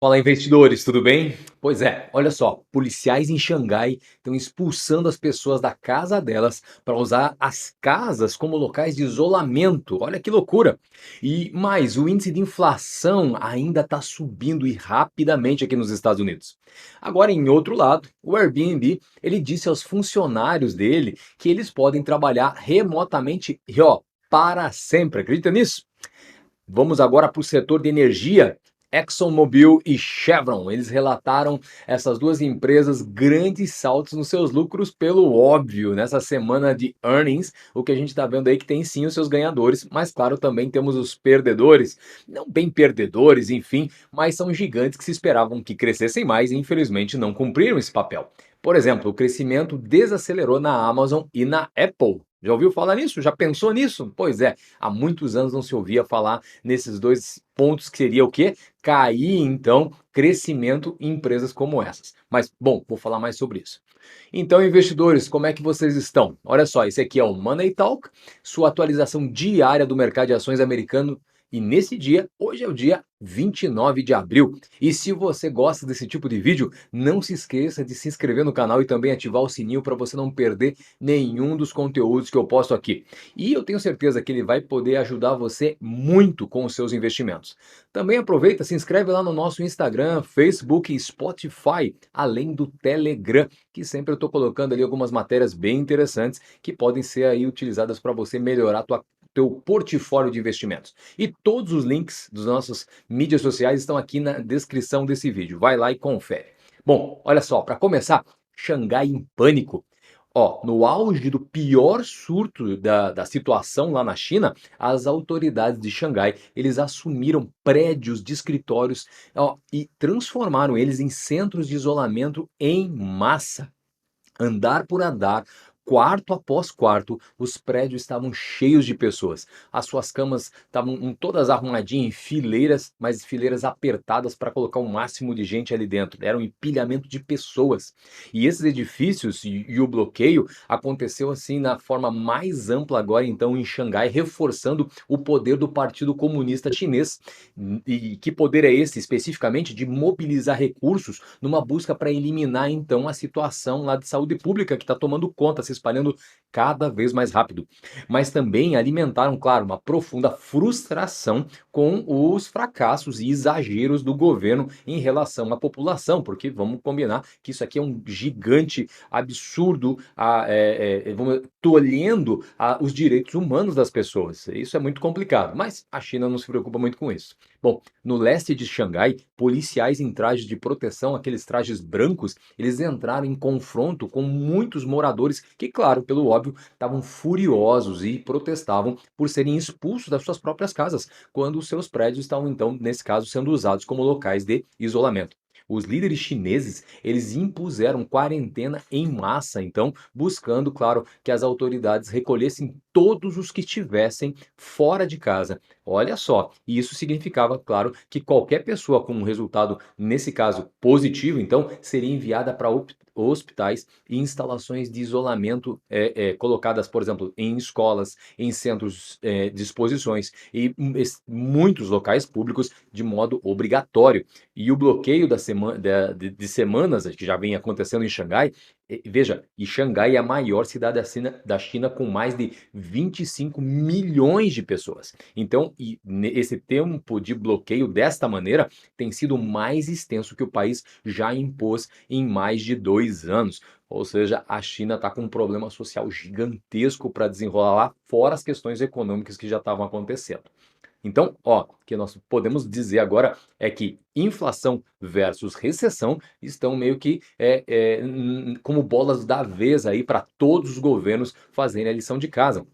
Fala, investidores, tudo bem? Pois é, olha só, policiais em Xangai estão expulsando as pessoas da casa delas para usar as casas como locais de isolamento. Olha que loucura! E mais, o índice de inflação ainda está subindo e rapidamente aqui nos Estados Unidos. Agora, em outro lado, o Airbnb, ele disse aos funcionários dele que eles podem trabalhar remotamente e ó, para sempre. Acredita nisso? Vamos agora para o setor de energia. ExxonMobil e Chevron, eles relataram essas duas empresas grandes saltos nos seus lucros pelo óbvio. Nessa semana de earnings, o que a gente está vendo aí que tem sim os seus ganhadores, mas claro, também temos os perdedores. Não bem perdedores, enfim, mas são gigantes que se esperavam que crescessem mais e infelizmente não cumpriram esse papel. Por exemplo, o crescimento desacelerou na Amazon e na Apple. Já ouviu falar nisso? Já pensou nisso? Pois é, há muitos anos não se ouvia falar nesses dois pontos que seria o quê? Cair, então, crescimento em empresas como essas. Mas, bom, vou falar mais sobre isso. Então, investidores, como é que vocês estão? Olha só, esse aqui é o Money Talk, sua atualização diária do mercado de ações americano. E nesse dia, hoje é o dia 29 de abril. E se você gosta desse tipo de vídeo, não se esqueça de se inscrever no canal e também ativar o sininho para você não perder nenhum dos conteúdos que eu posto aqui. E eu tenho certeza que ele vai poder ajudar você muito com os seus investimentos. Também aproveita, se inscreve lá no nosso Instagram, Facebook e Spotify, além do Telegram, que sempre eu estou colocando ali algumas matérias bem interessantes que podem ser aí utilizadas para você melhorar teu portfólio de investimentos. E todos os links das nossas mídias sociais estão aqui na descrição desse vídeo. Vai lá e confere. Bom, olha só, para começar, Xangai em pânico. Ó, no auge do pior surto da situação lá na China, as autoridades de Xangai, eles assumiram prédios de escritórios, ó, e transformaram eles em centros de isolamento em massa. Andar por andar, quarto após quarto, os prédios estavam cheios de pessoas. As suas camas estavam todas arrumadinhas em fileiras, mas fileiras apertadas para colocar o máximo de gente ali dentro. Era um empilhamento de pessoas. E esses edifícios e o bloqueio aconteceu assim na forma mais ampla agora então em Xangai, reforçando o poder do Partido Comunista Chinês. E que poder é esse especificamente? De mobilizar recursos numa busca para eliminar então a situação lá de saúde pública que está tomando conta, se espalhando cada vez mais rápido. Mas também alimentaram, claro, uma profunda frustração com os fracassos e exageros do governo em relação à população, porque vamos combinar que isso aqui é um gigante absurdo, tolhendo os direitos humanos das pessoas. Isso é muito complicado, mas a China não se preocupa muito com isso. Bom, no leste de Xangai, policiais em trajes de proteção, aqueles trajes brancos, eles entraram em confronto com muitos moradores que, claro, pelo óbvio, estavam furiosos e protestavam por serem expulsos das suas próprias casas, quando os seus prédios estavam, então, nesse caso, sendo usados como locais de isolamento. Os líderes chineses, eles impuseram quarentena em massa, então, buscando, claro, que as autoridades recolhessem todos os que estivessem fora de casa. Olha só, e isso significava, claro, que qualquer pessoa com um resultado, nesse caso, positivo, então, seria enviada para hospitais e instalações de isolamento colocadas, por exemplo, em escolas, em centros de exposições e muitos locais públicos de modo obrigatório. E o bloqueio de semanas, que já vem acontecendo em Xangai, veja, e Xangai é a maior cidade da China com mais de 25 milhões de pessoas. Então, esse tempo de bloqueio desta maneira tem sido mais extenso que o país já impôs em mais de 2 anos. Ou seja, a China está com um problema social gigantesco para desenrolar lá, fora as questões econômicas que já estavam acontecendo. Então, ó, o que nós podemos dizer agora é que inflação versus recessão estão meio que como bolas da vez aí para todos os governos fazerem a lição de casa.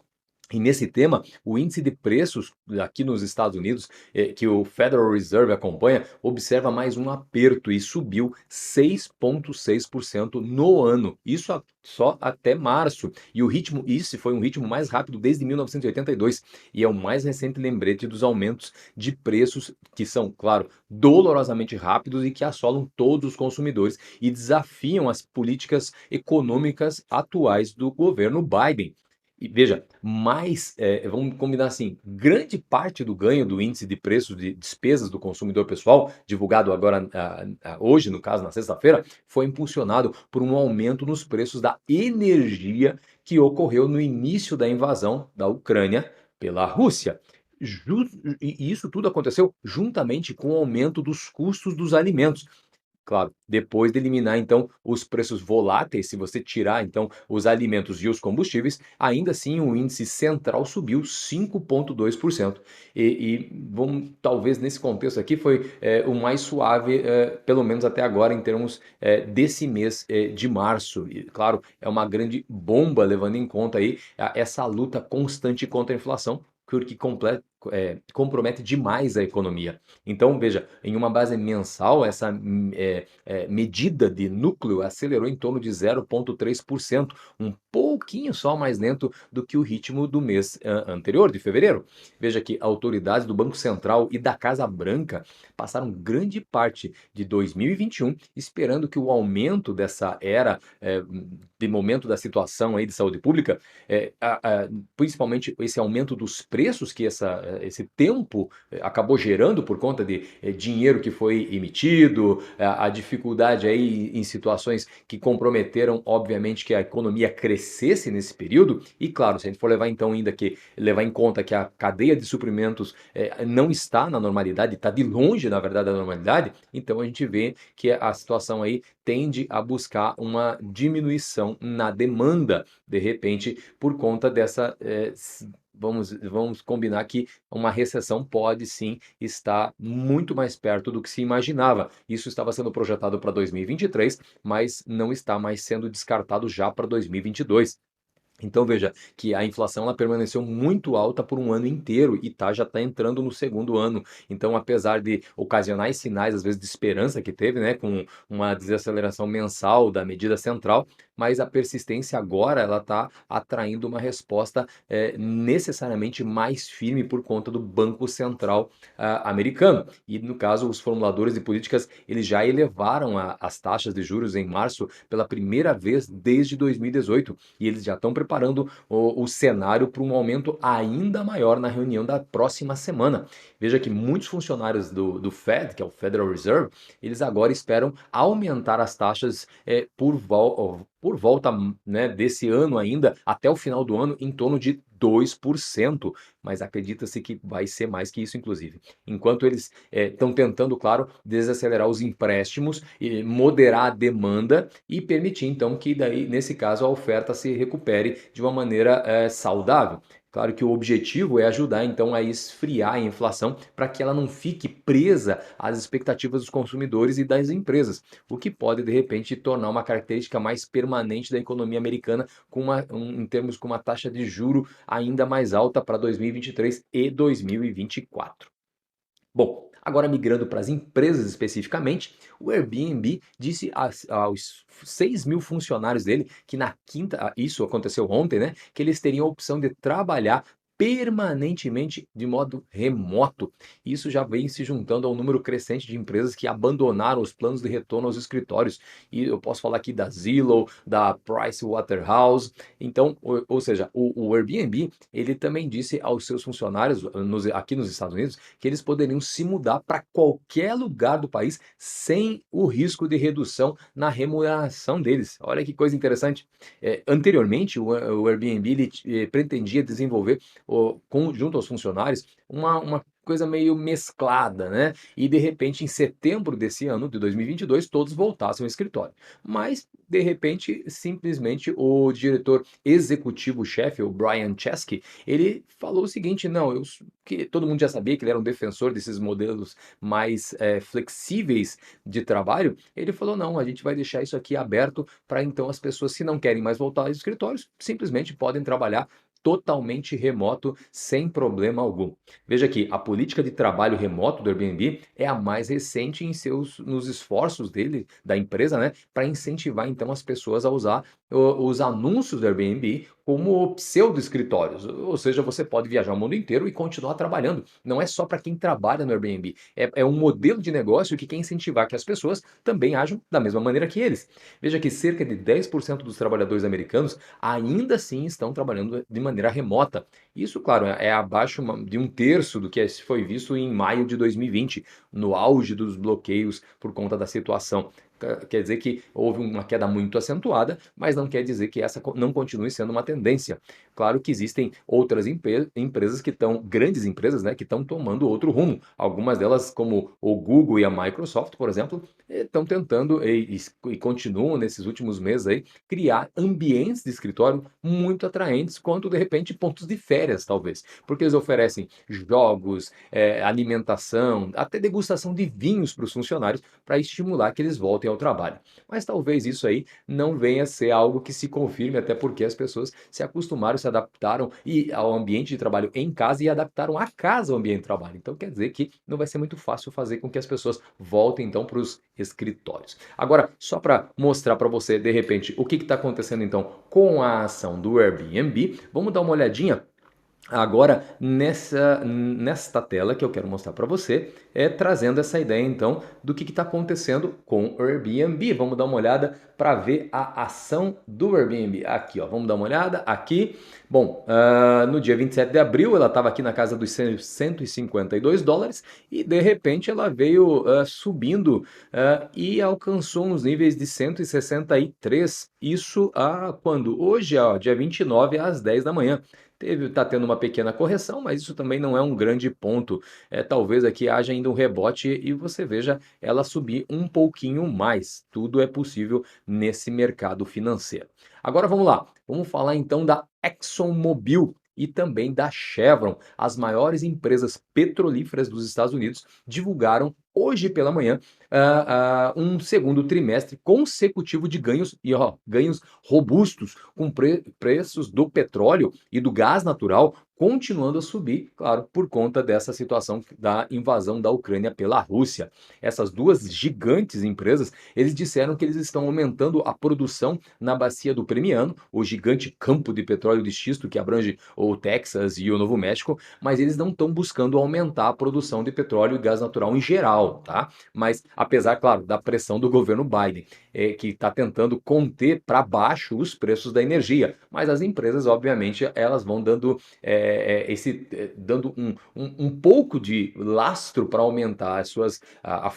E nesse tema, o índice de preços aqui nos Estados Unidos, que o Federal Reserve acompanha, observa mais um aperto e subiu 6,6% no ano. Isso só até março. E o ritmo, isso foi um ritmo mais rápido desde 1982 e é o mais recente lembrete dos aumentos de preços que são, claro, dolorosamente rápidos e que assolam todos os consumidores e desafiam as políticas econômicas atuais do governo Biden. E veja, vamos combinar assim, grande parte do ganho do índice de preços de despesas do consumidor pessoal, divulgado agora, hoje, no caso, na sexta-feira, foi impulsionado por um aumento nos preços da energia que ocorreu no início da invasão da Ucrânia pela Rússia. Ju e isso tudo aconteceu juntamente com o aumento dos custos dos alimentos. Claro, depois de eliminar então os preços voláteis, se você tirar então os alimentos e os combustíveis, ainda assim o índice central subiu 5,2%. Vamos, talvez nesse contexto aqui foi o mais suave, pelo menos até agora, em termos desse mês de março. E, claro, é uma grande bomba levando em conta aí essa luta constante contra a inflação, que compromete demais a economia. Então, veja, em uma base mensal, essa medida de núcleo acelerou em torno de 0,3%, um pouquinho só mais lento do que o ritmo do mês anterior, de fevereiro. Veja que autoridades do Banco Central e da Casa Branca passaram grande parte de 2021 esperando que o aumento dessa era de momento da situação aí de saúde pública, principalmente esse aumento dos preços que esse tempo acabou gerando por conta de dinheiro que foi emitido, a dificuldade aí em situações que comprometeram, obviamente, que a economia crescesse nesse período. E claro, se a gente for levar então ainda que levar em conta que a cadeia de suprimentos não está na normalidade, está de longe, na verdade, da normalidade, então a gente vê que a situação aí tende a buscar uma diminuição na demanda, de repente, por conta dessa vamos combinar que uma recessão pode sim estar muito mais perto do que se imaginava. Isso estava sendo projetado para 2023, mas não está mais sendo descartado já para 2022. Então veja que a inflação ela permaneceu muito alta por um ano inteiro e já está entrando no segundo ano. Então, apesar de ocasionais sinais, às vezes, de esperança que teve, né, com uma desaceleração mensal da medida central, mas a persistência agora ela está atraindo uma resposta necessariamente mais firme por conta do Banco Central americano. E no caso, os formuladores de políticas eles já elevaram as taxas de juros em março pela primeira vez desde 2018 e eles já estão preparando o cenário para um aumento ainda maior na reunião da próxima semana. Veja que muitos funcionários do Fed, que é o Federal Reserve, eles agora esperam aumentar as taxas por volta, né, desse ano ainda, até o final do ano, em torno de 2%, mas acredita-se que vai ser mais que isso, inclusive. Enquanto eles estão tentando, claro, desacelerar os empréstimos, e moderar a demanda e permitir, então, que daí, nesse caso, a oferta se recupere de uma maneira saudável. Claro que o objetivo é ajudar, então, a esfriar a inflação para que ela não fique presa às expectativas dos consumidores e das empresas, o que pode, de repente, tornar uma característica mais permanente da economia americana em termos com uma taxa de juro ainda mais alta para 2023 e 2024. Bom, agora migrando para as empresas especificamente, o Airbnb disse aos 6.000 funcionários dele que na quinta, isso aconteceu ontem, né? Que eles teriam a opção de trabalhar permanentemente de modo remoto. Isso já vem se juntando ao número crescente de empresas que abandonaram os planos de retorno aos escritórios. E eu posso falar aqui da Zillow, da Pricewaterhouse. Então, ou seja, o Airbnb, ele também disse aos seus funcionários aqui nos Estados Unidos que eles poderiam se mudar para qualquer lugar do país sem o risco de redução na remuneração deles. Olha que coisa interessante. Anteriormente, o Airbnb ele, pretendia desenvolver, junto aos funcionários, uma coisa meio mesclada, né? E de repente, em setembro desse ano, de 2022, todos voltassem ao escritório. Mas, de repente, simplesmente o diretor executivo-chefe, o Brian Chesky, ele falou o seguinte: não, que todo mundo já sabia que ele era um defensor desses modelos mais flexíveis de trabalho. Ele falou: não, a gente vai deixar isso aqui aberto para então as pessoas, se não querem mais voltar aos escritórios, simplesmente podem trabalhar totalmente remoto, sem problema algum. Veja que a política de trabalho remoto do Airbnb é a mais recente nos esforços da empresa, né, para incentivar então as pessoas a usar os anúncios do Airbnb como pseudo-escritórios, ou seja, você pode viajar o mundo inteiro e continuar trabalhando. Não é só para quem trabalha no Airbnb, é um modelo de negócio que quer incentivar que as pessoas também ajam da mesma maneira que eles. Veja que cerca de 10% dos trabalhadores americanos ainda assim estão trabalhando de maneira remota. Isso, claro, é abaixo de um terço do que foi visto em maio de 2020, no auge dos bloqueios por conta da situação. Quer dizer que houve uma queda muito acentuada, mas não quer dizer que essa não continue sendo uma tendência. Claro que existem outras empresas que estão, grandes empresas, né, que estão tomando outro rumo. Algumas delas, como o Google e a Microsoft, por exemplo, estão tentando e continuam nesses últimos meses aí criar ambientes de escritório muito atraentes, quanto de repente pontos de férias, talvez, porque eles oferecem jogos, alimentação, até degustação de vinhos para os funcionários para estimular que eles voltem ao trabalho. Mas talvez isso aí não venha a ser algo que se confirme, até porque as pessoas se acostumaram, se adaptaram ao ambiente de trabalho em casa e adaptaram a casa ao ambiente de trabalho. Então quer dizer que não vai ser muito fácil fazer com que as pessoas voltem então para os escritórios. Agora, só para mostrar para você de repente o que está acontecendo então com a ação do Airbnb, vamos dar uma olhadinha agora, nesta tela que eu quero mostrar para você, trazendo essa ideia então do que está acontecendo com o Airbnb. Vamos dar uma olhada para ver a ação do Airbnb. Aqui, ó, vamos dar uma olhada aqui. Bom, no dia 27 de abril ela estava aqui na casa dos $152 e de repente ela veio subindo e alcançou uns níveis de 163. Isso quando? Hoje, ó, dia 29 às 10 da manhã. Está tendo uma pequena correção, mas isso também não é um grande ponto. Talvez aqui haja ainda um rebote e você veja ela subir um pouquinho mais. Tudo é possível nesse mercado financeiro. Agora vamos lá, vamos falar então da ExxonMobil e também da Chevron. As maiores empresas petrolíferas dos Estados Unidos divulgaram hoje pela manhã um segundo trimestre consecutivo de ganhos e ganhos robustos com preços do petróleo e do gás natural continuando a subir, claro, por conta dessa situação da invasão da Ucrânia pela Rússia. Essas duas gigantes empresas, eles disseram que eles estão aumentando a produção na bacia do Permiano, o gigante campo de petróleo de xisto que abrange o Texas e o Novo México, mas eles não estão buscando aumentar a produção de petróleo e gás natural em geral, tá? Mas apesar, claro, da pressão do governo Biden, que está tentando conter para baixo os preços da energia, mas as empresas, obviamente, elas vão dando dando um pouco de lastro para aumentar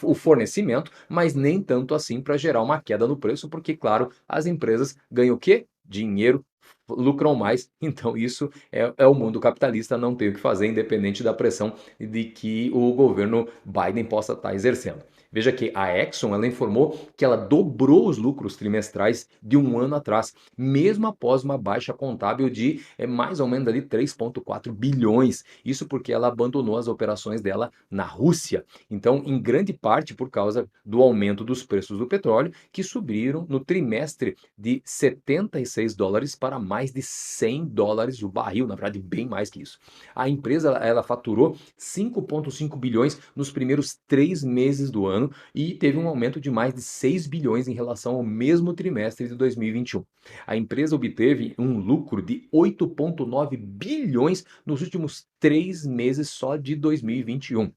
o fornecimento, mas nem tanto assim para gerar uma queda no preço, porque, claro, as empresas ganham o quê? Dinheiro, lucram mais, então isso é o mundo capitalista, não tem o que fazer, independente da pressão de que o governo Biden possa estar exercendo. Veja que a Exxon ela informou que ela dobrou os lucros trimestrais de um ano atrás, mesmo após uma baixa contábil de mais ou menos ali 3,4 bilhões. Isso porque ela abandonou as operações dela na Rússia. Então, em grande parte por causa do aumento dos preços do petróleo, que subiram no trimestre de $76 para mais de $100 o barril, na verdade, bem mais que isso. A empresa ela faturou 5,5 bilhões nos primeiros 3 meses do ano e teve um aumento de mais de 6 bilhões em relação ao mesmo trimestre de 2021. A empresa obteve um lucro de 8,9 bilhões nos últimos 3 meses só de 2021.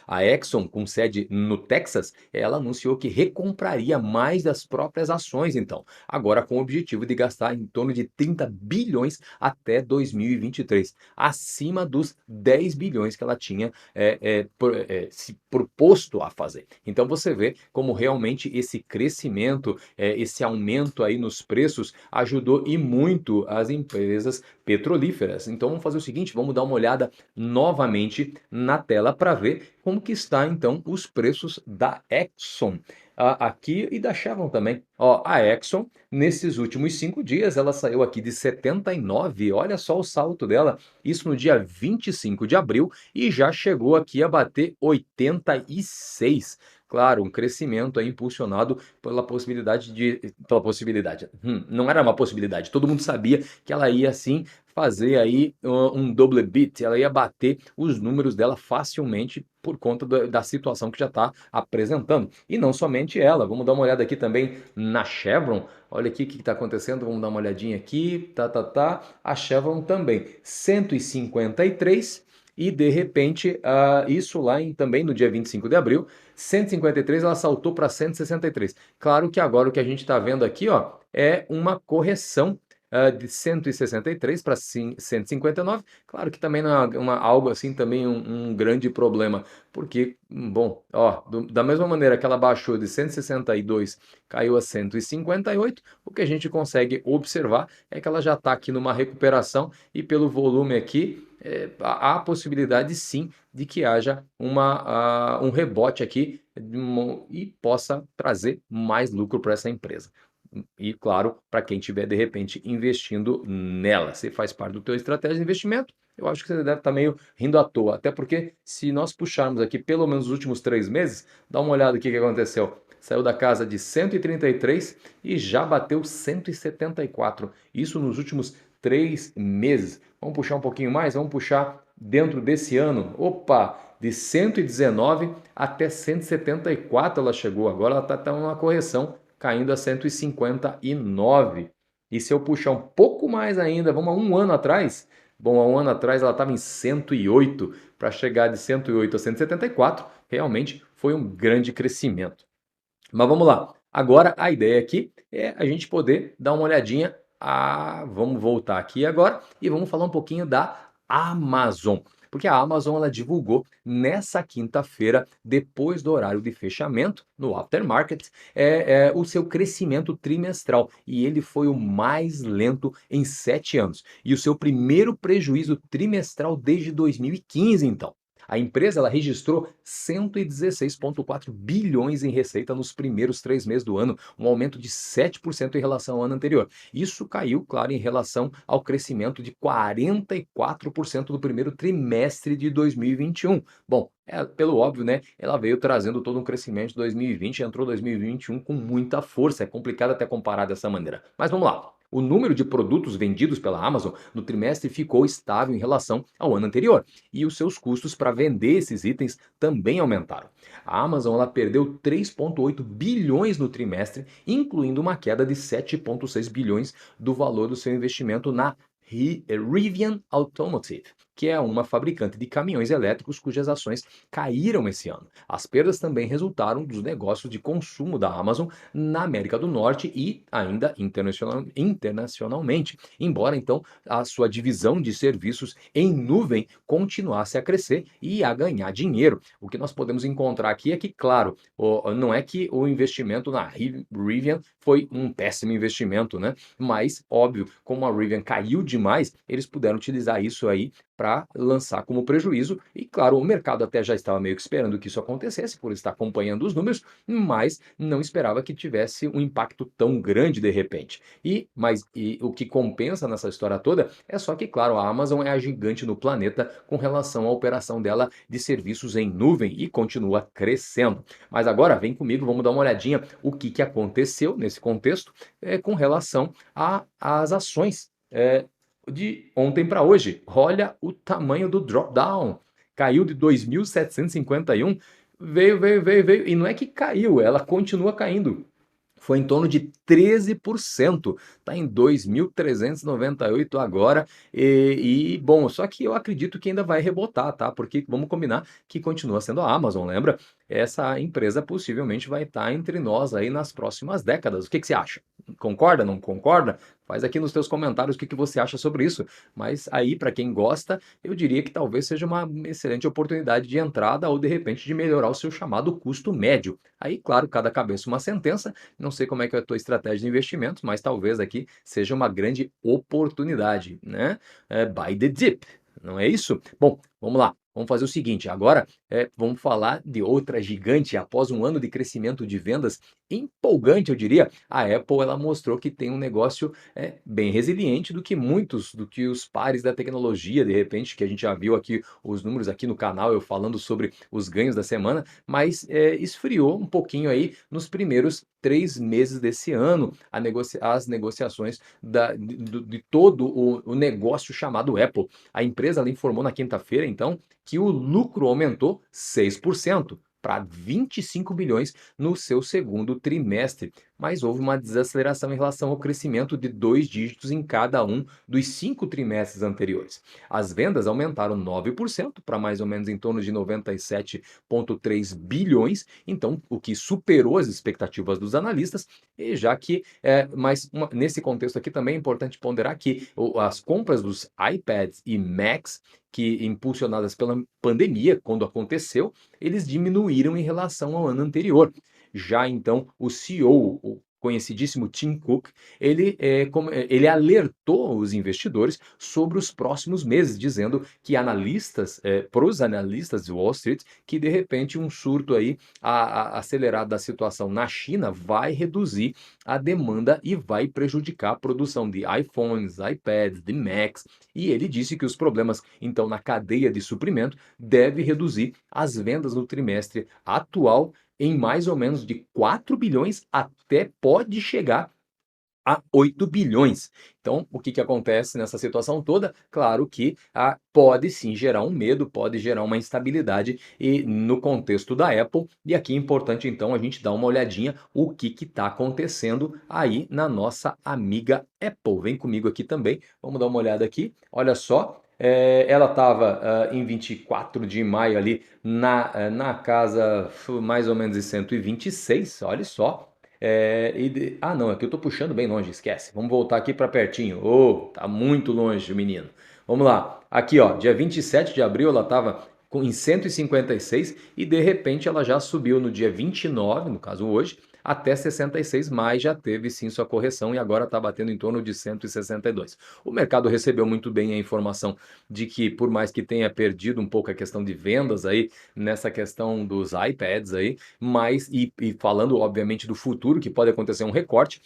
A Exxon, com sede no Texas, ela anunciou que recompraria mais das próprias ações, então, agora com o objetivo de gastar em torno de 30 bilhões até 2023, acima dos 10 bilhões que ela tinha se proposto a fazer. Então você vê como realmente esse crescimento, esse aumento aí nos preços ajudou e muito as empresas petrolíferas. Então vamos fazer o seguinte, vamos dar uma olhada novamente na tela para ver como que está então os preços da Exxon aqui e da Chevron também. Ó, a Exxon, nesses últimos 5 dias, ela saiu aqui de 79, olha só o salto dela, isso no dia 25 de abril, e já chegou aqui a bater 86. Claro, um crescimento aí impulsionado pela possibilidade, não era uma possibilidade, todo mundo sabia que ela ia assim fazer aí um double bit, ela ia bater os números dela facilmente por conta da situação que já está apresentando. E não somente ela, vamos dar uma olhada aqui também na Chevron. Olha aqui o que está acontecendo, vamos dar uma olhadinha aqui, a Chevron também, 153 e de repente, isso lá também no dia 25 de abril, 153 ela saltou para 163. Claro que agora o que a gente está vendo aqui, ó, é uma correção de 163 para 159. Claro que também não é algo assim também um grande problema, porque, bom, ó, da mesma maneira que ela baixou de 162, caiu a 158, o que a gente consegue observar é que ela já está aqui numa recuperação e pelo volume aqui, há a possibilidade sim de que haja um rebote aqui e possa trazer mais lucro para essa empresa. E claro, para quem estiver de repente investindo nela, você faz parte do teu estratégia de investimento, eu acho que você deve estar meio rindo à toa, até porque se nós puxarmos aqui pelo menos os últimos 3 meses, dá uma olhada aqui o que aconteceu. Saiu da casa de 133 e já bateu 174. Isso nos últimos 3 meses. Vamos puxar um pouquinho mais? Vamos puxar dentro desse ano. Opa! De 119 até 174 ela chegou. Agora ela está numa correção, caindo a 159. E se eu puxar um pouco mais ainda, vamos a um ano atrás? Bom, há um ano atrás ela estava em 108, para chegar de 108 a 174, realmente foi um grande crescimento. Mas vamos lá. Agora a ideia aqui é a gente poder dar uma olhadinha. Vamos voltar aqui agora e vamos falar um pouquinho da Amazon. Porque a Amazon ela divulgou nessa quinta-feira, depois do horário de fechamento, no aftermarket, o seu crescimento trimestral. E ele foi o mais lento em 7 anos. E o seu primeiro prejuízo trimestral desde 2015, então. A empresa ela registrou 116,4 bilhões em receita nos primeiros 3 meses do ano, um aumento de 7% em relação ao ano anterior. Isso caiu, claro, em relação ao crescimento de 44% do primeiro trimestre de 2021. Bom, pelo óbvio, né? Ela veio trazendo todo um crescimento de 2020, entrou 2021 com muita força. É complicado até comparar dessa maneira. Mas vamos lá. O número de produtos vendidos pela Amazon no trimestre ficou estável em relação ao ano anterior e os seus custos para vender esses itens também aumentaram. A Amazon ela perdeu 3,8 bilhões no trimestre, incluindo uma queda de 7,6 bilhões do valor do seu investimento na Rivian Automotive, que é uma fabricante de caminhões elétricos cujas ações caíram esse ano. As perdas também resultaram dos negócios de consumo da Amazon na América do Norte e ainda internacionalmente, embora então a sua divisão de serviços em nuvem continuasse a crescer e a ganhar dinheiro. O que nós podemos encontrar aqui é que, claro, não é que o investimento na Rivian foi um péssimo investimento, né? Mas, óbvio, como a Rivian caiu demais, eles puderam utilizar isso aí para lançar como prejuízo. E, claro, o mercado até já estava meio que esperando que isso acontecesse, por estar acompanhando os números, mas não esperava que tivesse um impacto tão grande de repente. Mas o que compensa nessa história toda é só que, claro, a Amazon é a gigante no planeta com relação à operação dela de serviços em nuvem e continua crescendo. Mas agora vem comigo, vamos dar uma olhadinha o que aconteceu nesse contexto com relação às ações de ontem para hoje. Olha o tamanho do drawdown. Caiu de 2.751, veio. E não é que caiu, ela continua caindo. Foi em torno de 13%, está em 2.398 agora, bom, só que eu acredito que ainda vai rebotar, tá? Porque vamos combinar que continua sendo a Amazon, lembra? Essa empresa possivelmente vai estar entre nós aí nas próximas décadas. O que você acha? Concorda, não concorda? Faz aqui nos teus comentários o que você acha sobre isso. Mas aí, para quem gosta, eu diria que talvez seja uma excelente oportunidade de entrada ou de repente de melhorar o seu chamado custo médio. Aí, claro, cada cabeça uma sentença. Não sei como é que é a tua estratégia de investimentos, mas talvez aqui seja uma grande oportunidade, né? Buy the dip, não é isso? Bom, vamos lá. Vamos fazer o seguinte, agora, vamos falar de outra gigante. Após um ano de crescimento de vendas empolgante, eu diria, a Apple ela mostrou que tem um negócio, bem resiliente do que os pares da tecnologia, de repente, que a gente já viu aqui os números aqui no canal, eu falando sobre os ganhos da semana, mas, esfriou um pouquinho aí nos primeiros 3 meses desse ano, as negociações de todo o negócio chamado Apple. A empresa ela informou na quinta-feira, então, que o lucro aumentou 6% para 25 bilhões no seu segundo trimestre, mas houve uma desaceleração em relação ao crescimento de 2 dígitos em cada um dos 5 trimestres anteriores. As vendas aumentaram 9% para mais ou menos em torno de 97,3 bilhões, então o que superou as expectativas dos analistas, e já que, nesse contexto aqui também é importante ponderar que as compras dos iPads e Macs que impulsionadas pela pandemia, quando aconteceu, eles diminuíram em relação ao ano anterior. Já então, o CEO, o conhecidíssimo Tim Cook, ele alertou os investidores sobre os próximos meses, dizendo que para os analistas de Wall Street, que de repente um surto aí acelerado da situação na China vai reduzir a demanda e vai prejudicar a produção de iPhones, iPads, de Macs, e ele disse que os problemas, então, na cadeia de suprimento deve reduzir as vendas no trimestre atual em mais ou menos de 4 bilhões até pode chegar a 8 bilhões. Então, o que que acontece nessa situação toda? Claro que pode sim gerar um medo, pode gerar uma instabilidade e no contexto da Apple, e aqui é importante então a gente dar uma olhadinha o que que está acontecendo aí na nossa amiga Apple. Vem comigo aqui também, vamos dar uma olhada aqui. Olha só, ela estava em 24 de maio ali na casa mais ou menos de 126, olha só. Não, aqui eu tô puxando bem longe, esquece. Vamos voltar aqui para pertinho. Ô, tá muito longe o menino. Vamos lá. Aqui, ó, dia 27 de abril ela estava em 156 e de repente ela já subiu no dia 29, no caso hoje, até 66, mas já teve sim sua correção e agora está batendo em torno de 162. O mercado recebeu muito bem a informação de que, por mais que tenha perdido um pouco a questão de vendas aí, nessa questão dos iPads aí, mas, e falando obviamente do futuro, que pode acontecer um recorte,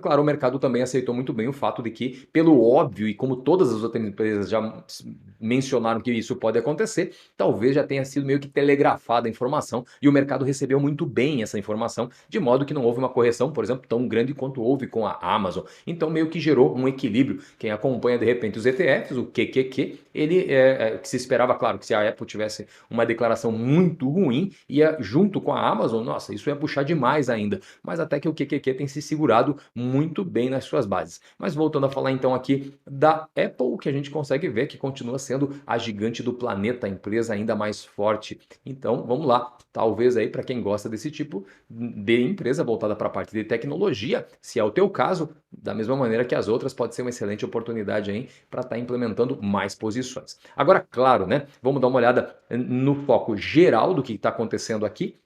claro, o mercado também aceitou muito bem o fato de que, pelo óbvio, e como todas as outras empresas já mencionaram que isso pode acontecer, talvez já tenha sido meio que telegrafada a informação e o mercado recebeu muito bem essa informação, de modo que não houve uma correção, por exemplo, tão grande quanto houve com a Amazon. Então meio que gerou um equilíbrio. Quem acompanha de repente os ETFs, o QQQ, que se esperava, claro, que se a Apple tivesse uma declaração muito ruim, ia junto com a Amazon, nossa, isso ia puxar demais ainda. Mas até que o QQQ tem se segurado muito bem nas suas bases. Mas voltando a falar então aqui da Apple, o que a gente consegue ver que continua sendo a gigante do planeta, a empresa ainda mais forte. Então, vamos lá. Talvez aí para quem gosta desse tipo de empresa voltada para a parte de tecnologia, se é o teu caso, da mesma maneira que as outras, pode ser uma excelente oportunidade aí para estar implementando mais posições. Agora, claro, né? Vamos dar uma olhada no foco geral do que está acontecendo aqui.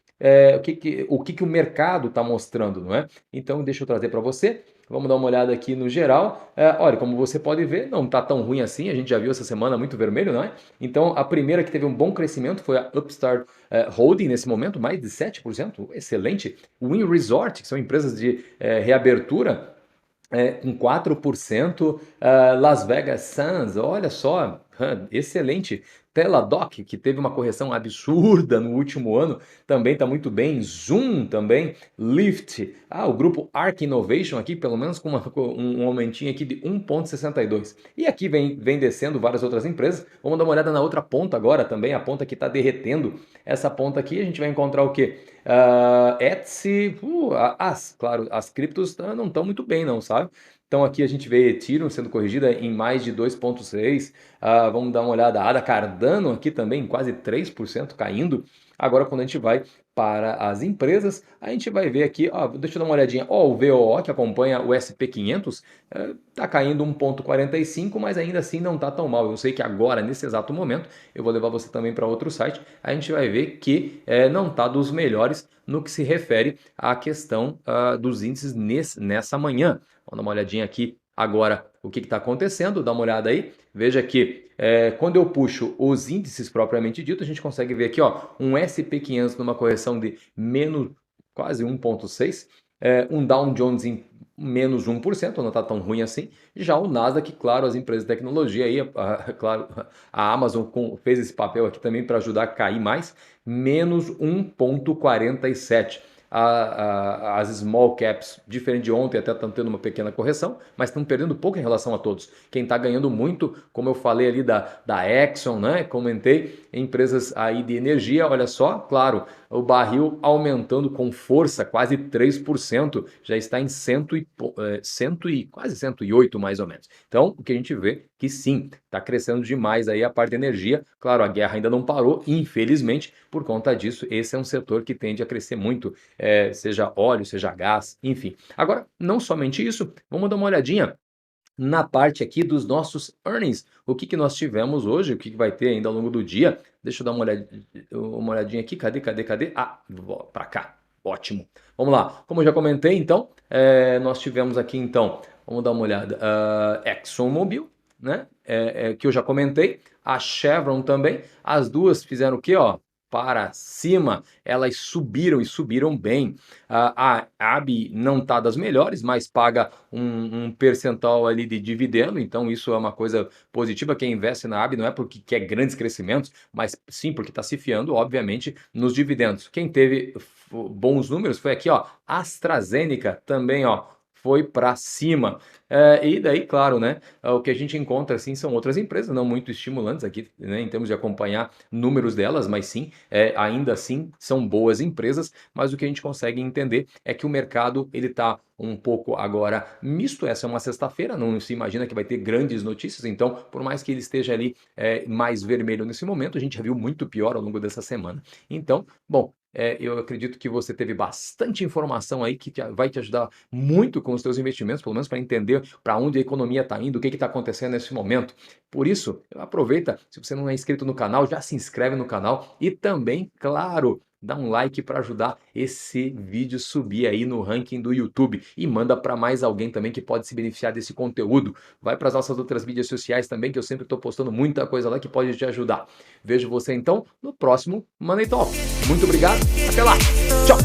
O que o mercado está mostrando, não é? Então, deixa eu trazer para você. Vamos dar uma olhada aqui no geral. Olha, como você pode ver, não está tão ruim assim. A gente já viu essa semana muito vermelho, não é? Então, a primeira que teve um bom crescimento foi a Upstart Holding, nesse momento, mais de 7%. Excelente. Wynn Resort, que são empresas de reabertura, com 4%. Las Vegas Sands, olha só, excelente. Teladoc, que teve uma correção absurda no último ano, também está muito bem. Zoom também. Lyft. O grupo Arc Innovation aqui, pelo menos com um aumentinho aqui de 1,62. E aqui vem descendo várias outras empresas. Vamos dar uma olhada na outra ponta agora também, a ponta que está derretendo. Essa ponta aqui a gente vai encontrar o quê? Etsy, claro, as criptos não estão muito bem não, sabe? Então aqui a gente vê Ethereum sendo corrigida em mais de 2,6. Vamos dar uma olhada, a ADA Cardano aqui também quase 3% caindo. Agora quando a gente vai para as empresas, a gente vai ver aqui, deixa eu dar uma olhadinha, o VOO que acompanha o SP500 está caindo 1,45, mas ainda assim não está tão mal. Eu sei que agora, nesse exato momento, eu vou levar você também para outro site, a gente vai ver que não está dos melhores no que se refere à questão dos índices nessa manhã. Vamos dar uma olhadinha aqui Agora, o que está acontecendo? Dá uma olhada aí. Veja que quando eu puxo os índices propriamente dito, a gente consegue ver aqui, ó, um SP500 numa correção de menos quase 1,6%, um Dow Jones em menos 1%, não está tão ruim assim. Já o Nasdaq, claro, as empresas de tecnologia aí, claro, a Amazon fez esse papel aqui também para ajudar a cair mais, menos 1,47%. As small caps, diferente de ontem, até estão tendo uma pequena correção, mas estão perdendo pouco em relação a todos. Quem está ganhando muito, como eu falei ali da Exxon, né? Comentei, empresas aí de energia, olha só, claro, o barril aumentando com força, quase 3%, já está em quase 108 mais ou menos. Então, o que a gente vê que sim, está crescendo demais aí a parte de energia. Claro, a guerra ainda não parou, infelizmente, por conta disso, esse é um setor que tende a crescer muito, seja óleo, seja gás, enfim. Agora, não somente isso, vamos dar uma olhadinha na parte aqui dos nossos earnings. O que nós tivemos hoje, o que vai ter ainda ao longo do dia. Deixa eu dar uma olhadinha aqui. Cadê? Ah, para cá. Ótimo. Vamos lá. Como eu já comentei, então, nós tivemos aqui, então, vamos dar uma olhada. ExxonMobil, né? Que eu já comentei. A Chevron também. As duas fizeram o quê, ó? Para cima, elas subiram e subiram bem. A AB não está das melhores, mas paga um percentual ali de dividendo, então isso é uma coisa positiva. Quem investe na AB não é porque quer grandes crescimentos, mas sim porque está se fiando, obviamente, nos dividendos. Quem teve bons números foi aqui, ó, AstraZeneca também, ó, foi para cima. E daí, claro, né, o que a gente encontra assim são outras empresas não muito estimulantes aqui, né, em termos de acompanhar números delas, mas sim, ainda assim são boas empresas, mas o que a gente consegue entender é que o mercado ele está um pouco agora misto. Essa é uma sexta-feira, não se imagina que vai ter grandes notícias, então por mais que ele esteja ali mais vermelho nesse momento, a gente já viu muito pior ao longo dessa semana. Então, bom, eu acredito que você teve bastante informação aí que vai te ajudar muito com os seus investimentos, pelo menos para entender para onde a economia está indo, o que está acontecendo nesse momento. Por isso, aproveita, se você não é inscrito no canal, já se inscreve no canal e também, claro, dá um like para ajudar esse vídeo subir aí no ranking do YouTube e manda para mais alguém também que pode se beneficiar desse conteúdo. Vai para as nossas outras mídias sociais também, que eu sempre estou postando muita coisa lá que pode te ajudar. Vejo você então no próximo Money Talk. Muito obrigado, até lá, tchau!